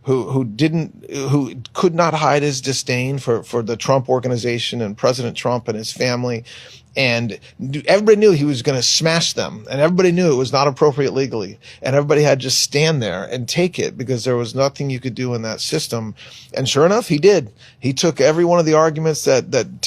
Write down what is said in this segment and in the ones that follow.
who could not hide his disdain for the Trump organization and President Trump and his family. And everybody knew he was going to smash them, and everybody knew it was not appropriate legally, and everybody had to just stand there and take it because there was nothing you could do in that system. And sure enough, he did. He took every one of the arguments that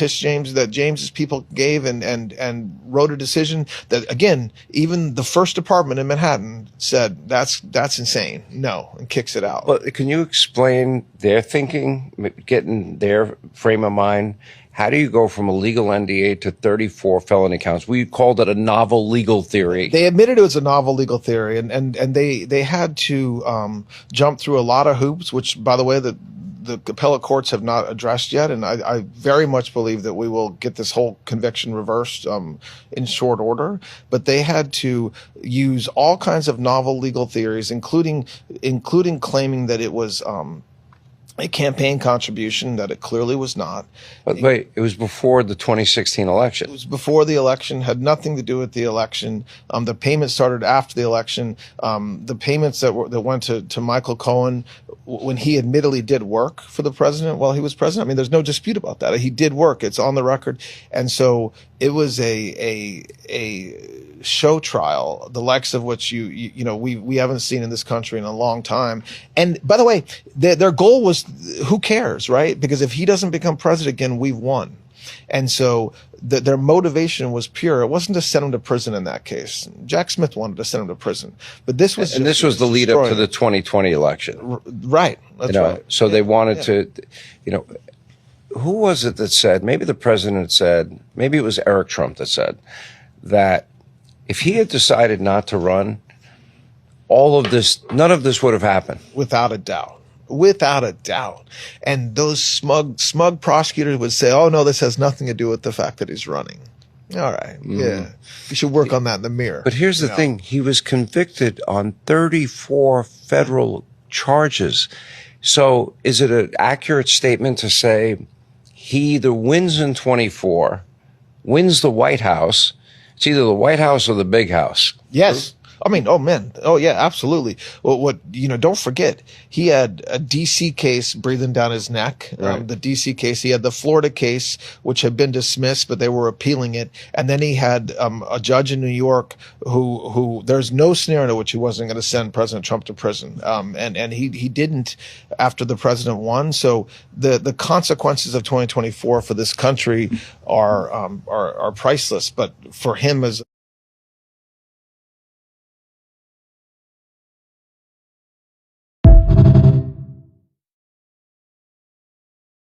James's people gave and wrote a decision that, again, even the first department in Manhattan said that's insane, no, and kicks it out. Well, can you explain their thinking, getting their frame of mind? How do you go from a legal NDA to 34 felony counts? We called it a novel legal theory. They admitted it was a novel legal theory, and they had to jump through a lot of hoops, which, by the way, the appellate courts have not addressed yet. And I very much believe that we will get this whole conviction reversed in short order. But they had to use all kinds of novel legal theories, including claiming that it was a campaign contribution that it clearly was not. But wait, it was before the 2016 election. It was before the election, had nothing to do with the election. The payments started after the election. The payments that went to Michael Cohen when he admittedly did work for the president while he was president. I mean, there's no dispute about that. He did work. It's on the record. And so it was a show trial, the likes of which we haven't seen in this country in a long time. And by the way, their goal was, who cares, right? Because if he doesn't become president again, we've won. And so their motivation was pure. It wasn't to send him to prison in that case. Jack Smith wanted to send him to prison, but this was this was the lead up to the 2020 election, right? That's right. So they wanted to, who was it that said? Maybe the president said. Maybe it was Eric Trump that said that if he had decided not to run, none of this would have happened. Without a doubt. Without a doubt. And those smug prosecutors would say, oh, no, this has nothing to do with the fact that he's running. All right. Yeah. We should work on that in the mirror. But here's the thing. He was convicted on 34 federal charges. So is it an accurate statement to say he either wins in 24, wins the White House? It's either the White House or the big house. Yes. I mean, oh man. Oh yeah, absolutely. Well, don't forget, he had a DC case breathing down his neck. Right. The DC case, he had the Florida case, which had been dismissed, but they were appealing it. And then he had a judge in New York who there's no scenario in which he wasn't going to send President Trump to prison. And he didn't after the president won. So the consequences of 2024 for this country are priceless. But for him as